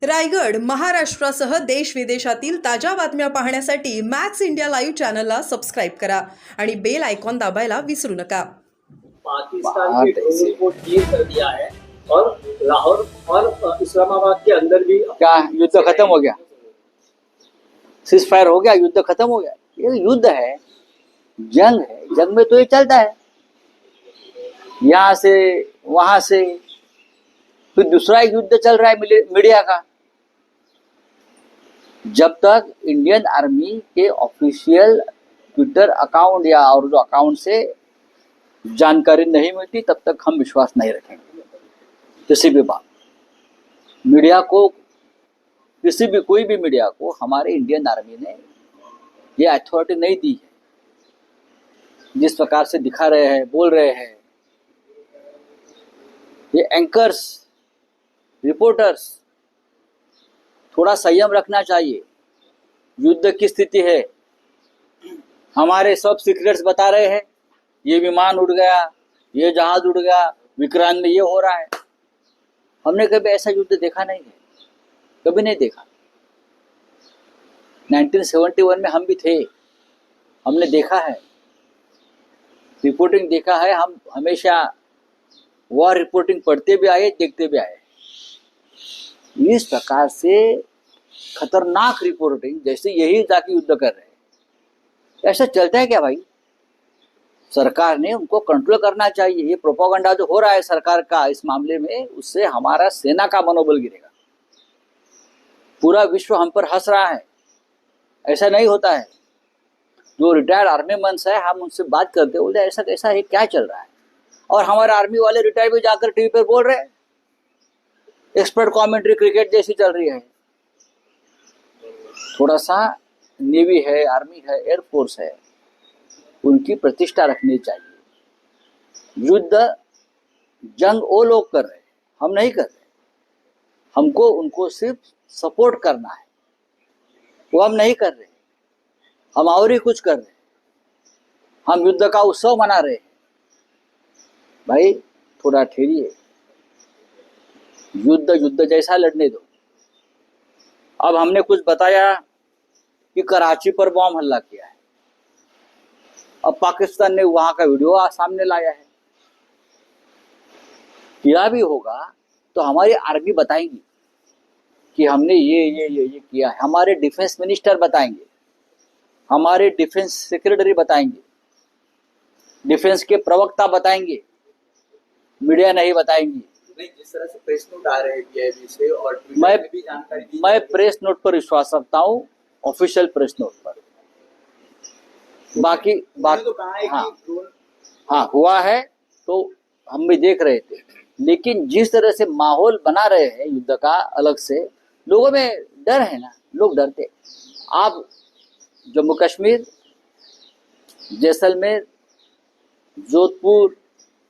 रायगड, महाराष्ट्रासह देश विदेशातील ताज्या बातम्या पाहण्यासाठी मॅक्स इंडिया लाईव्ह चॅनलला सबस्क्राईब करा आणि बेल आयकॉन दाबायला विसरू नका। पाकिस्तान के ड्रोन को क्लियर कर दिया है और लाहौर और इस्लामाबाद के अंदर भी क्या युद्ध खत्म हो गया? सीज फायर हो गया, युद्ध खत्म हो गया। ये युद्ध है, जंग है, जंग में तो ये चलता है, यहाँ से वहां से। फिर दूसरा एक युद्ध चल रहा है मीडिया का। जब तक इंडियन आर्मी के ऑफिशियल ट्विटर अकाउंट या और जो अकाउंट से जानकारी नहीं मिलती, तब तक हम विश्वास नहीं रखेंगे किसी भी बात। मीडिया को, किसी भी कोई भी मीडिया को हमारे इंडियन आर्मी ने ये अथॉरिटी नहीं दी है। जिस प्रकार से दिखा रहे हैं, बोल रहे हैं ये एंकर्स, रिपोर्टर्स, थोड़ा संयम रखना चाहिए। युद्ध की स्थिति है, हमारे सब सीक्रेट्स बता रहे हैं, ये विमान उड़ गया, ये जहाज उड़ गया, विक्रांत में ये हो रहा है। हमने कभी ऐसा युद्ध देखा नहीं है, कभी नहीं देखा। 1971 में हम भी थे, हमने देखा है, रिपोर्टिंग देखा है। हम हमेशा वॉर रिपोर्टिंग पढ़ते भी आए, देखते भी आए। इस प्रकार से खतरनाक रिपोर्टिंग, जैसे यही जाके युद्ध कर रहे हैं, ऐसा चलता है क्या भाई? सरकार ने उनको कंट्रोल करना चाहिए। ये प्रोपेगेंडा जो हो रहा है सरकार का इस मामले में, उससे हमारा सेना का मनोबल गिरेगा। पूरा विश्व हम पर हंस रहा है, ऐसा नहीं होता है। जो रिटायर्ड आर्मी मैन है, हम उनसे बात करते बोलते ऐसा कैसा है, क्या चल रहा है? और हमारे आर्मी वाले रिटायर भी जाकर टीवी पर बोल रहे हैं, एक्सपर्ट कमेंट्री क्रिकेट जैसी चल रही है। थोड़ा सा नेवी है, आर्मी है, एयरफोर्स है, उनकी प्रतिष्ठा रखनी चाहिए। युद्ध, जंग वो लोग कर रहे हैं, हम नहीं कर रहे। हमको उनको सिर्फ सपोर्ट करना है, वो हम नहीं कर रहे। हम और ही कुछ कर रहे हैं, हम युद्ध का उत्सव मना रहे हैं। भाई थोड़ा ठहरिए, युद्ध युद्ध जैसा लड़ने दो। अब हमने कुछ बताया कि कराची पर बॉम्ब हमला किया है, अब पाकिस्तान ने वहां का वीडियो सामने लाया है। किया भी होगा तो हमारी आर्मी बताएंगी कि हमने ये किया है। हमारे डिफेंस मिनिस्टर बताएंगे, हमारे डिफेंस सेक्रेटरी बताएंगे, डिफेंस के प्रवक्ता बताएंगे, मीडिया नहीं बताएंगी। जिस तरह से प्रेस नोट आ रहे हैं पीआईबी से और मैं भी जानकारी मैं प्रेस नोट पर विश्वास रखता हूँ, ऑफिशियल प्रेस नोट पर। बाकी तो कहा है हाँ, कि ड्रोन हाँ हुआ है तो हम भी देख रहे थे। लेकिन जिस तरह से माहौल बना रहे हैं युद्ध का, अलग से लोगों में डर है ना, लोग डरते। आप जम्मू कश्मीर, जैसलमेर, जोधपुर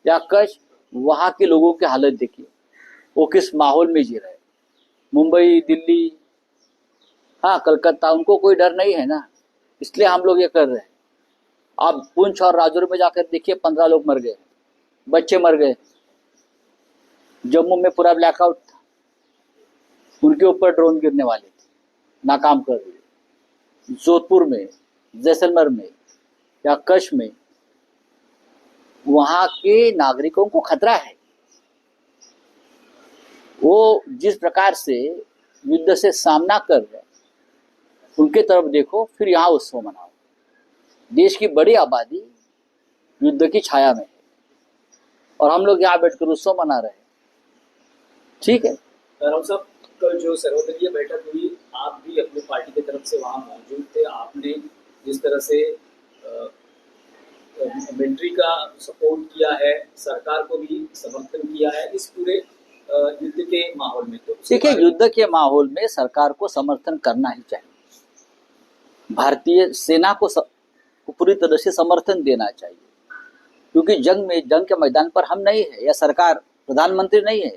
या कच्छ, वहाँ के लोगों की हालत देखिए, वो किस माहौल में जी रहे हैं। मुंबई, दिल्ली, हाँ कलकत्ता, उनको कोई डर नहीं है ना, इसलिए हम लोग ये कर रहे हैं। आप पुंछ और राजौरी में जाकर देखिए, 15 लोग मर गए, बच्चे मर गए। जम्मू में पूरा ब्लैकआउट था, उनके ऊपर ड्रोन गिरने वाले थे, नाकाम कर दिए। जोधपुर में, जैसलमेर में या कच्छ में, वहां के नागरिकों को खतरा है। वो जिस प्रकार से युद्ध से सामना कर रहे हैं, उनके तरफ देखो, फिर यहाँ उत्सव मनाओ। देश की बड़ी आबादी युद्ध की छाया में है और हम लोग यहाँ बैठकर उत्सव मना रहे हैं। ठीक है राव साहब, कल जो सर्वदलीय बैठक हुई, आप भी अपनी पार्टी की तरफ से वहां मौजूद थे। आपने जिस तरह से मिलिट्री का सपोर्ट किया है, सरकार को भी समर्थन किया है इस पूरे युद्ध के माहौल में, तो देखिए, युद्ध के माहौल में सरकार को समर्थन करना ही चाहिए। भारतीय सेना को पूरी तरह से समर्थन देना चाहिए, क्योंकि जंग के मैदान पर हम नहीं है, या सरकार, प्रधानमंत्री नहीं है।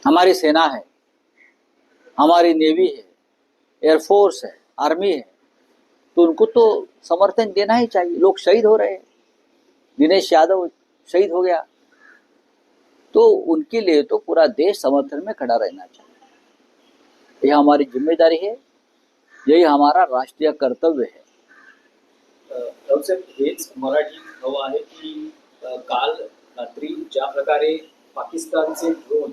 हमारी सेना है, हमारी नेवी है, एयरफोर्स है, आर्मी है, तो उनको तो समर्थन देना ही चाहिए। लोग शहीद हो रहे हैं, दिनेश यादव शहीद हो गया, तो उनके लिए तो पूरा देश समर्थन में खड़ा रहना चाहिए। यह हमारी जिम्मेदारी है, यही हमारा राष्ट्रीय कर्तव्य है। राऊत हेच मराठीत हवं आहे की काल रात्री ज्या प्रकारे पाकिस्तानचे ड्रोन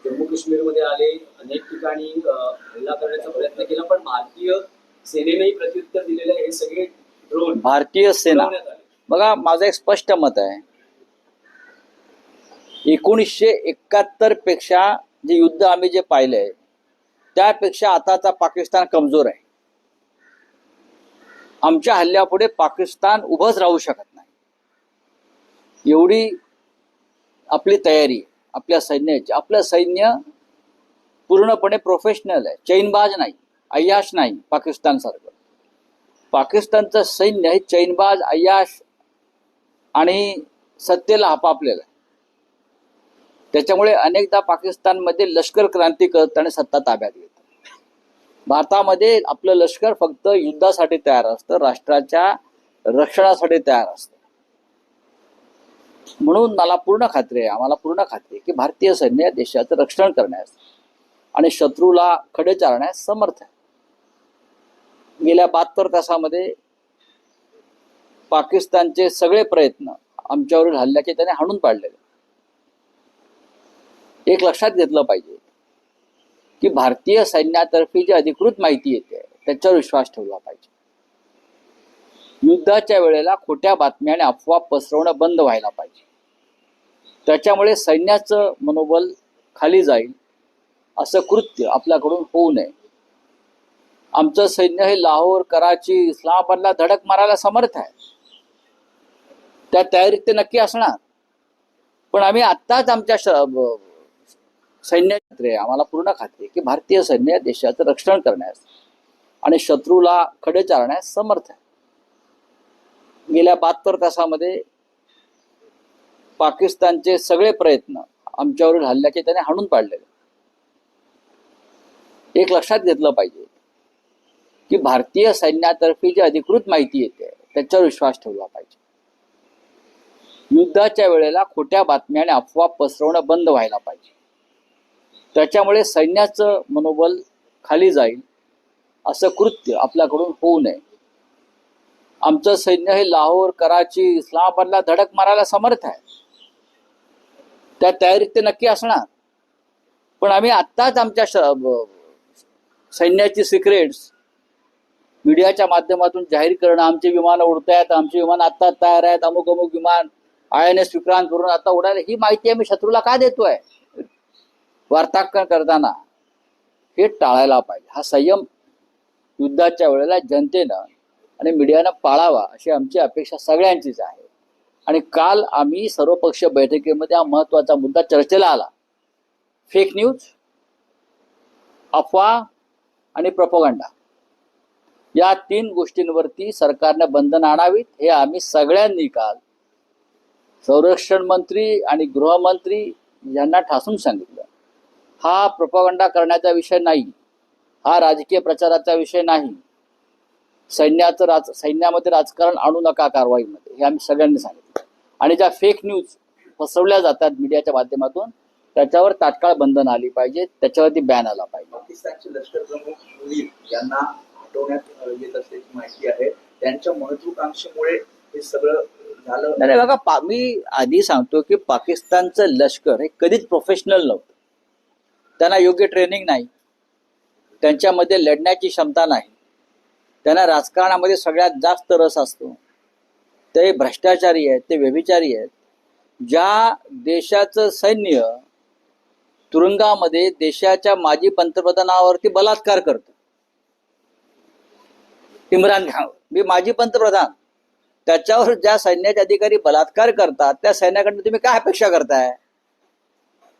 जम्मू काश्मीरमध्ये आले, अनेक ठिकाणी हल्ला करण्याचा प्रयत्न केला, पण भारतीय सेनेनेही प्रत्युत्तर दिलेलं आहे। हे सगळे ड्रोन भारतीय सेना, उडवण्यात आले। बघा माझं एक स्पष्ट मत आहे, 1971 पेक्षा जे युद्ध आम्ही जे पाहिलंय त्यापेक्षा आताचा पाकिस्तान कमजोर आहे। आमच्या हल्ल्यापुढे पाकिस्तान उभंच राहू शकत नाही, एवढी आपली तयारी आहे आपल्या सैन्याची। आपलं सैन्य पूर्णपणे प्रोफेशनल आहे, चैनबाज नाही, अय्याश नाही पाकिस्तान सारखं। पाकिस्तानचं सैन्य हे चैनबाज, अय्याश आणि सत्तेला हपापलेलं आहे। त्याच्यामुळे अनेकदा पाकिस्तानमध्ये लष्कर क्रांती करत आणि सत्ता ताब्यात घेत। भारतामध्ये आपलं लष्कर फक्त युद्धासाठी तयार असतं, राष्ट्राच्या रक्षणासाठी तयार असतं। म्हणून मला पूर्ण खात्री आहे, आम्हाला पूर्ण खात्री आहे की भारतीय सैन्य देशाचं रक्षण करण्यास आणि शत्रूला खडे चारण्यास समर्थ आहे। गेल्या 72 तासामध्ये पाकिस्तानचे सगळे प्रयत्न आमच्यावरील हल्ल्याचे त्याने हाणून पाडलेले। एक लक्षात घेतलं पाहिजे की भारतीय सैन्यातर्फे जी अधिकृत माहिती येते त्याच्यावर विश्वास ठेवला पाहिजे। युद्धाच्या वेळेला खोट्या बातम्या आणि अफवा पसरवणं बंद व्हायला पाहिजे। त्याच्यामुळे सैन्याचं मनोबल खाली जाईल असं कृत्य आपल्याकडून होऊ नये। आमचं सैन्य हे लाहोर, कराची, इस्लामाबादला धडक मारायला समर्थ आहे, त्या तयारीत ते नक्की असणार। पण आम्ही आत्ताच आमच्या सैन्यात आम्हाला पूर्ण खात्री आहे की भारतीय सैन्य देशाचं रक्षण करण्यास आणि शत्रूला खडे चारण्यास समर्थ आहे। गेल्या 72 तासामध्ये पाकिस्तानचे सगळे प्रयत्न आमच्यावरील हल्ल्याचे त्याने हाणून पाडलेले। एक लक्षात घेतलं पाहिजे की भारतीय सैन्यातर्फे जी अधिकृत माहिती येते त्याच्यावर विश्वास ठेवला पाहिजे। युद्धाच्या वेळेला खोट्या बातम्या आणि अफवा पसरवणं बंद व्हायला पाहिजे। त्याच्यामुळे सैन्याचं मनोबल खाली जाईल असं कृत्य आपल्याकडून होऊ नये। आमचं सैन्य हे लाहोर, कराची, इस्लामाबादला धडक मारायला समर्थ आहे, त्या तयारीत ते नक्की असणार। पण आम्ही आत्ताच आमच्या सैन्याची सिक्रेट्स मीडियाच्या माध्यमातून जाहीर करणं, आमचे विमान उडत आहेत, आमचे विमान आत्ता तयार आहेत, अमुक अमुक विमान INS विक्रांत करून आता उडायला, ही माहिती आम्ही शत्रूला का देतोय वार्तांकन करताना? हे टाळायला पाहिजे। हा संयम युद्धाच्या वेळेला जनतेनं आणि मीडियानं पाळावा अशी आमची अपेक्षा सगळ्यांचीच आहे। आणि काल आम्ही सर्वपक्षीय बैठकीमध्ये हा महत्त्वाचा मुद्दा चर्चेला आला, फेक न्यूज, अफवा आणि प्रोपगंडा, या 3 गोष्टींवरती सरकारने बंधन आणावीत हे आम्ही सगळ्यांनी काल संरक्षण मंत्री आणि गृहमंत्री यांना ठासून सांगितलं। हा प्रोपगंडा करण्याचा विषय नाही, हा राजकीय प्रचाराचा विषय नाही, सैन्यामध्ये राजकारण आणू नका कारवाईमध्ये, हे आम्ही सगळ्यांनी सांगितलं। आणि ज्या फेक न्यूज पसरवल्या जातात मीडियाच्या माध्यमातून त्याच्यावर तात्काळ बंधन आली पाहिजे, त्याच्यावरती बॅन आला पाहिजे। पाकिस्तानचे लष्कर प्रमुख मुनीर यांना हटवण्यात येत असल्याची माहिती आहे, त्यांच्या महत्वाकांक्षेमुळे हे सगळं झालं। नाही बघा, मी आधी सांगतो की पाकिस्तानचं लष्कर हे कधीच प्रोफेशनल नव्हतं, त्यांना योग्य ट्रेनिंग नाही, त्यांच्यामध्ये लढण्याची क्षमता नाही, त्यांना राजकारणामध्ये सगळ्यात जास्त रस असतो, ते भ्रष्टाचारी आहेत, ते व्यभिचारी आहेत। ज्या देशाचं सैन्य तुरुंगामध्ये देशाच्या माजी पंतप्रधानावरती बलात्कार करतं, इम्रान खान मी माजी पंतप्रधान, त्याच्यावर ज्या सैन्याचे अधिकारी बलात्कार करतात त्या सैन्याकडून तुम्ही काय अपेक्षा करताय?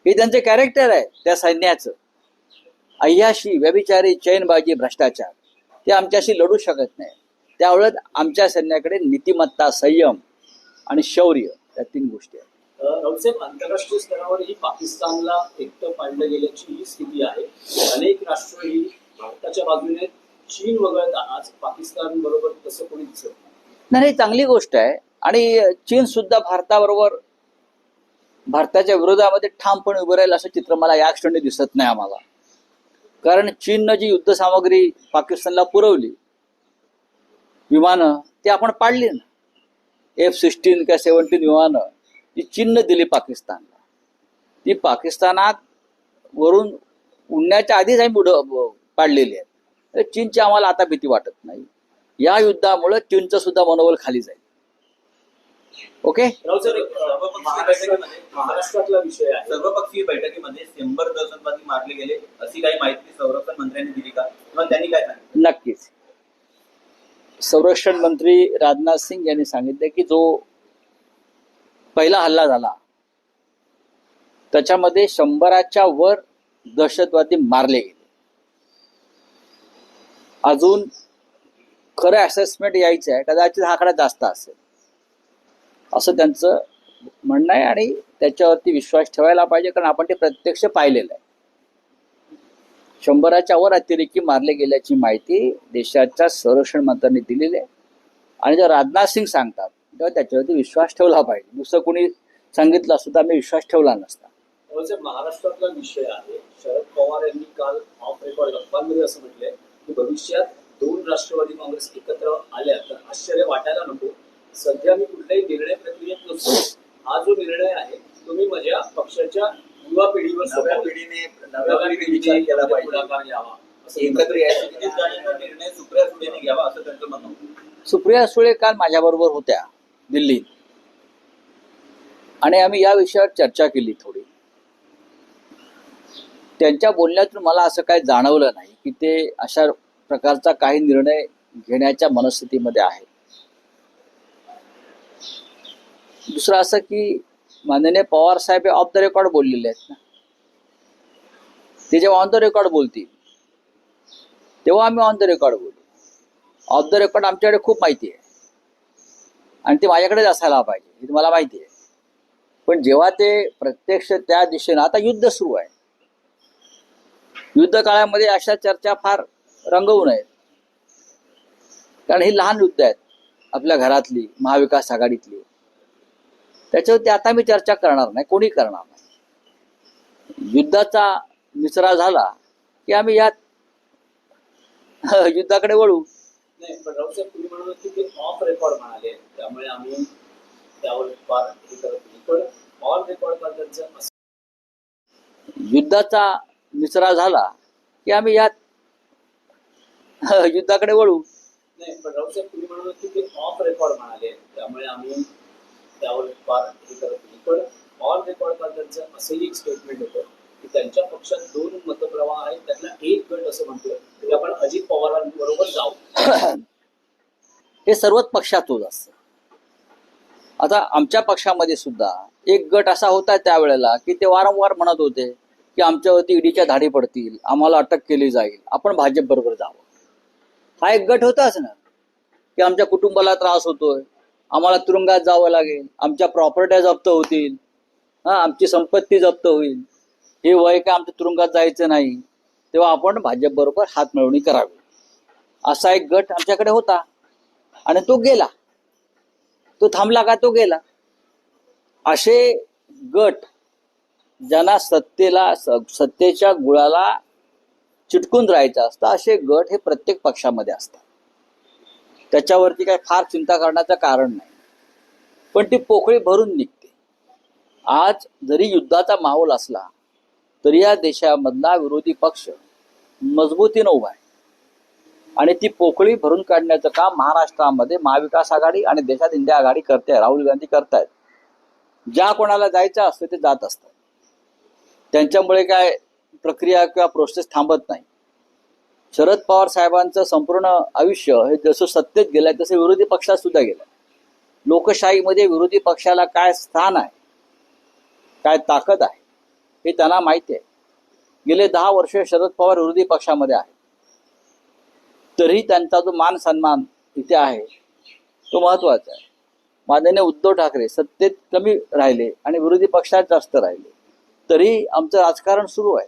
हे त्यांचे कॅरेक्टर आहे त्या सैन्याचं, अय्याशी, व्यभिचारी, चैनबाजी, भ्रष्टाचार, ते आमच्याशी लढू शकत नाही। त्यावेळेस आमच्या सैन्याकडे नीतिमत्ता, संयम आणि शौर्य या 3 गोष्टी आहेत। राऊतसाहेब, आंतरराष्ट्रीय स्तरावरही पाकिस्तानला एकटं पाडलं गेल्याची ही स्थिती आहे। अनेक राष्ट्रही भारताच्या बाजूने, चीन वगळता आज पाकिस्तान बरोबर तसं कोणी दिसत नाही। नाही, चांगली गोष्ट आहे। आणि चीन सुद्धा भारताबरोबर भारताच्या विरोधामध्ये ठामपणे उभं राहील असं चित्र मला या क्षणी दिसत नाही आम्हाला. कारण चीननं जी युद्ध सामग्री पाकिस्तानला पुरवली, विमानं, ती आपण पाडली ना. F-16 का 17 विमानं ती चीननं दिली पाकिस्तानला. ती पाकिस्तानात वरून उडण्याच्या आधीच आम्ही पाडलेली आहेत. तर चीनची आम्हाला आता भीती वाटत नाही. या युद्धामुळे चीनचं सुद्धा मनोबल खाली जाईल. ओके. राव सर, महाराष्ट्रातला विषय आहे. सर्वपक्षीय बैठकीमध्ये 100 दहशतवादी मारले गेले अशी काही माहिती संरक्षण मंत्र्यांनी दिली का, किंवा त्यांनी काय सांगितलं? नक्कीच. संरक्षण मंत्री राजनाथ सिंग यांनी सांगितले की जो पहिला हल्ला झाला त्याच्यामध्ये 100च्या वर दहशतवादी मारले गेले. अजून खरं असेसमेंट यायचं आहे, कदाचित हा आकडा जास्त असेल असं त्यांचं म्हणणं आहे. आणि त्याच्यावरती विश्वास ठेवायला पाहिजे, कारण आपण ते प्रत्यक्ष पाहिलेलं आहे. 100च्या वर अतिरेकी मारले गेल्याची माहिती देशाच्या संरक्षण मंत्र्यांनी दिलेली आहे. आणि जर राजनाथ सिंग सांगतात तेव्हा त्याच्यावरती विश्वास ठेवला पाहिजे. दुसरं कोणी सांगितलं असतं तर आम्ही विश्वास ठेवला नसता. महाराष्ट्रातला विषय आहे. शरद पवार यांनी काल ऑफ रेकॉर्ड गप्पांमध्ये असं म्हटलंय की भविष्यात 2 राष्ट्रवादी काँग्रेस एकत्र आल्या तर आश्चर्य वाटायला नको. सध्या मी कुठल्याही निर्णय प्रक्रियेत नसतो. हा जो निर्णय आहे तो मी माझ्या पक्षाच्या युवा पिढीवर नव्या पिढीने विचार केला पाहिजे. पुढाकार घ्यावा असं एकत्र यायचं. किती जणांचा निर्णय सुप्रिया सुळेने घ्यावा असं त्यांचं म्हणणं होतं. सुप्रिया सुळे काल माझ्याबरोबर होत्या दिल्लीत आणि आम्ही या विषयावर चर्चा केली थोडी. त्यांच्या बोलण्यातून मला असं काही जाणवलं नाही की ते अशा प्रकारचा काही निर्णय घेण्याच्या मनस्थितीमध्ये आहे. दुसरं असं की माननीय पवार साहेब हे ऑफ द रेकॉर्ड बोललेले आहेत ना. ते जेव्हा ऑन द रेकॉर्ड बोलतील तेव्हा आम्ही ऑन द रेकॉर्ड बोलू. ऑफ द रेकॉर्ड आमच्याकडे खूप माहिती आहे आणि ती माझ्याकडेच असायला पाहिजे हे तुम्हाला माहिती आहे. पण जेव्हा ते प्रत्यक्ष त्या दिशेनं, आता युद्ध सुरू आहे, युद्ध काळामध्ये अशा चर्चा फार रंगवू नयेत. कारण ही लहान युद्ध आहेत आपल्या घरातली, महाविकास आघाडीतली. त्याच्यावरती आता मी चर्चा करणार नाही, कोणी करणार नाही. युद्धाचा निचरा झाला की आम्ही यात युद्धाकडे वळू. नाही, पण रावसाहेब तुम्ही म्हणाल की ते ऑफ रेकॉर्ड म्हणाले, त्यामुळे आम्ही त्यावर फार हे करत नाही. पण ऑन रेकॉर्ड का त्यांचं असं युद्धाचा निचरा झाला की आम्ही यात युद्धाकडे वळू. नाही, पण रावसाहेब तुम्ही म्हणाल की ते ऑफ रेकॉर्ड म्हणाले, त्यामुळे आम्ही त्यावर फार हे करत नाही. पण ऑन रेकॉर्ड का त्यांचं असंही एक स्टेटमेंट होतं की त्यांच्या पक्षात 2 मतप्रवाह आहेत, त्यातला एक गट असं म्हणतोय की आपण अजित पवारांबरोबर जाऊ. हे सर्वच पक्षात होत असतं. आता आमच्या पक्षामध्ये सुद्धा एक गट असा होता त्यावेळेला की ते वारंवार म्हणत होते की आमच्यावरती ईडीच्या धाडी पडतील, आम्हाला अटक केली जाईल, आपण भाजप बरोबर जावं. हा एक गट होताच ना की आमच्या कुटुंबाला त्रास होतोय, आम्हाला तुरुंगात जावं लागेल, आमच्या प्रॉपर्ट्या जप्त होतील, आमची संपत्ती जप्त होईल, हे वय काय आमच्या तुरुंगात जायचं नाही, तेव्हा आपण भाजप बरोबर हात मिळवणी करावी. असा एक गट आमच्याकडे होता आणि तो गेला. तो थांबला का? तो गेला. असे गट ज्यांना सत्तेच्या गुळाला चिटकून राहायचं असतं, असे गट हे प्रत्येक पक्षामध्ये असतात. त्याच्यावरती काही फार चिंता करण्याचं कारण नाही. पण ती पोकळी भरून निघते. आज जरी युद्धाचा माहोल असला तरी या देशामधला विरोधी पक्ष मजबूतीनं उभा आहे आणि ती पोकळी भरून काढण्याचं काम महाराष्ट्रामध्ये महाविकास आघाडी आणि देशात इंडिया आघाडी करते. राहुल गांधी करतायत. ज्या कोणाला जायचं असतं ते जात असतात. त्यांच्यामुळे काय प्रक्रिया किंवा प्रोसेस थांबत नाही. शरद पवार साहेबांचं संपूर्ण आयुष्य हे जसं सत्तेत गेलंय तसं विरोधी पक्षात सुद्धा गेलंय. लोकशाहीमध्ये विरोधी पक्षाला काय स्थान आहे, काय ताकद आहे हे त्यांना माहिती आहे. गेले 10 वर्ष शरद पवार विरोधी पक्षामध्ये आहे, तरी त्यांचा जो मान सन्मान इथे आहे तो महत्वाचा आहे. माननीय उद्धव ठाकरे सत्तेत कमी राहिले आणि विरोधी पक्षात जास्त राहिले, तरी आमचं राजकारण सुरू आहे.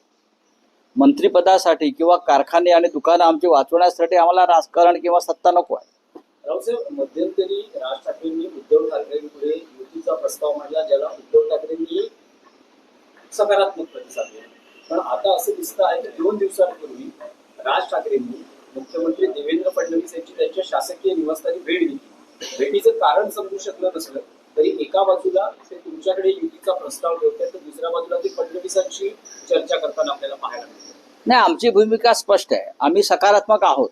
मंत्रिपदासाठी किंवा कारखाने आणि दुकानं आमची वाचवण्यासाठी आम्हाला राजकारण किंवा सत्ता नको आहे. रावसाहेब, मध्यंतरी राज ठाकरेंनी उद्धव ठाकरेंपुढे युतीचा प्रस्ताव मांडला, ज्याला उद्धव ठाकरेंनी सकारात्मक प्रतिसाद मिळाला. पण आता असं दिसतं आहे की 2 दिवसांपूर्वी राज ठाकरेंनी मुख्यमंत्री देवेंद्र फडणवीस यांची त्यांच्या शासकीय निवासस्थानी भेट घेतली. भेटीचं कारण समजू शकलं नसलं तरी एका बाजूला ते तुमच्याकडे युतीचा प्रस्ताव ठेवतात, तर दुसऱ्या बाजूला ते फडणवीसांशी चर्चा करताना आपल्याला पाहायला मिळतं. नाही, आमची भूमिका स्पष्ट आहे. आम्ही सकारात्मक आहोत,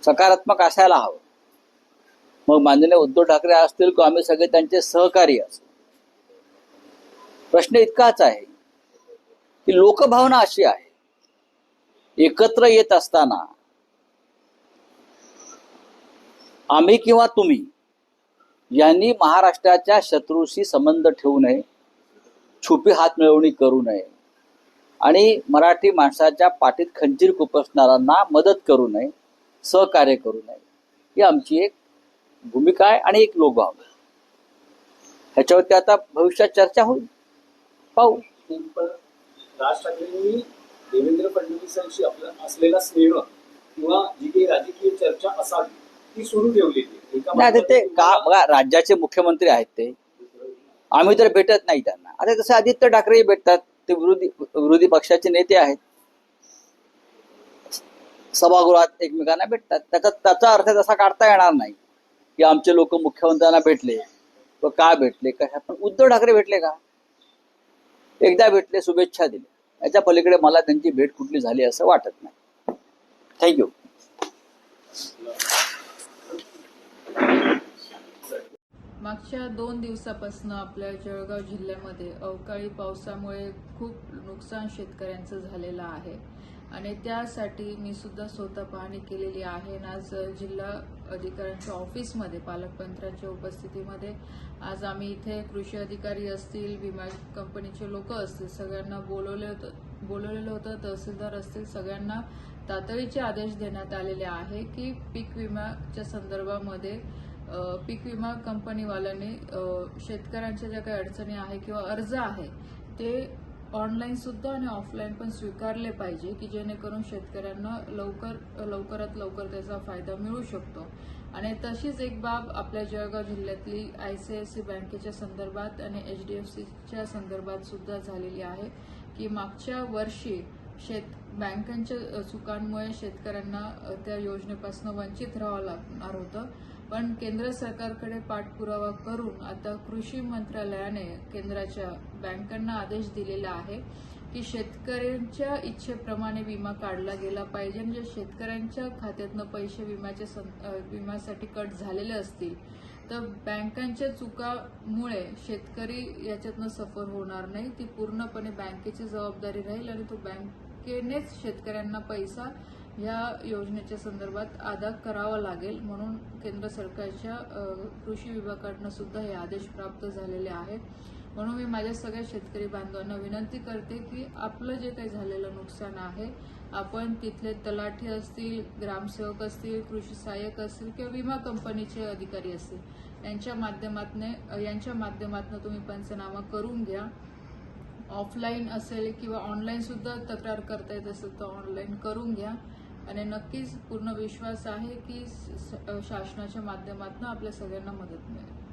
सकारात्मक असायला हवं. मग माननीय उद्धव ठाकरे असतील किंवा आम्ही सगळे त्यांचे सहकारी असू. प्रश्न इतकाच आहे की लोकभावना अशी आहे, एकत्र येत असताना आम्ही किंवा तुम्ही यांनी महाराष्ट्राच्या शत्रूशी संबंध ठेवू नये, छुपी हात मिळवणी करू नये आणि मराठी माणसाच्या पाठीत खंजीर खुपसणाऱ्यांना मदत करू नये, सहकार्य करू नये. ही आमची एक भूमिका आहे आणि एक लोकभावना. ह्याच्यावरती आता भविष्यात चर्चा होईल, पाहू. पण राज ठाकरेंनी देवेंद्र फडणवीसांशी आपला असलेला स्नेह किंवा जी काही राजकीय चर्चा असावी ती सुरू ठेवलेली आहे. नाही, आता ते का बघा, राज्याचे मुख्यमंत्री आहेत ते, आम्ही तर भेटत नाही त्यांना. आता तसे आदित्य ठाकरे भेटतात, ते विरोधी पक्षाचे नेते आहेत, सभागृहात एकमेकांना भेटतात. त्याचा अर्थ तसा काढता येणार नाही की आमचे लोक मुख्यमंत्र्यांना भेटले व का भेटले, कशा. पण उद्धव ठाकरे भेटले का? एकदा भेटले, शुभेच्छा दिल्या. याच्या पलीकडे मला त्यांची भेट कुठली झाली असं वाटत नाही. थँक्यू. मागच्या 2 दिवसापासून आपल्या जळगाव जिल्ह्यामध्ये अवकाळी पावसामुळे खूप नुकसान शेतकऱ्यांचं झालेलं आहे आणि त्यासाठी मी सुद्धा स्वतः पाहणी केलेली आहे. आणि आज जिल्हा अधिकाऱ्यांच्या ऑफिसमध्ये पालकमंत्र्यांच्या उपस्थितीमध्ये आज आम्ही इथे कृषी अधिकारी असतील, विमा कंपनीचे लोक असतील, सगळ्यांना बोलवलेलं होतं. तहसीलदार असतील, सगळ्यांना तातडीचे आदेश देण्यात आलेले आहे की पीक विम्याच्या संदर्भामध्ये पीक विमा कंपनीवाल्यांनी शेतकऱ्यांच्या ज्या काही अडचणी आहे किंवा अर्ज आहे ते ऑनलाईन सुद्धा आणि ऑफलाईन पण स्वीकारले पाहिजे की जेणेकरून शेतकऱ्यांना लवकरात लवकर त्याचा फायदा मिळू शकतो. आणि तशीच एक बाब आपल्या जळगाव जिल्ह्यातली ICICI बँकेच्या संदर्भात आणि HDFCच्या संदर्भात सुद्धा झालेली आहे की मागच्या वर्षी बँकांच्या चुकांमुळे शेतकऱ्यांना त्या योजनेपासून वंचित राहावं लागणार होतं. पण केंद्र सरकारकडे पाठपुरावा करून आता कृषी मंत्रालयाने केंद्राच्या बँकांना आदेश दिलेला आहे की शेतकऱ्यांच्या इच्छेप्रमाणे विमा काढला गेला पाहिजे. म्हणजे शेतकऱ्यांच्या खात्यातनं पैसे विम्यासाठी कट झालेले असतील तर बँकांच्या चुकामुळे शेतकरी याच्यातनं सफर होणार नाही. ती पूर्णपणे बँकेची जबाबदारी राहील आणि तो बँकेनेच शेतकऱ्यांना पैसा या योजनेच्या संदर्भात अदा करावा लागेल. म्हणून केंद्र सरकारच्या कृषी विभागाकडनं सुद्धा हे आदेश प्राप्त झालेले आहेत. म्हणून मी माझ्या सगळ्या शेतकरी बांधवांना विनंती करते की आपलं जे काही झालेलं नुकसान आहे आपण तिथले तलाठी असतील, ग्रामसेवक असतील, कृषी सहाय्यक असतील किंवा विमा कंपनीचे अधिकारी असतील यांच्या माध्यमातून तुम्ही पंचनामा करून घ्या. ऑफलाईन असेल किंवा ऑनलाईन सुद्धा तक्रार करता येत असेल तर ऑनलाईन करून घ्या. आणि नक्कीच पूर्ण विश्वास आहे की शासनाच्या माध्यमातून आपल्या सगळ्यांना मदत मिळेल.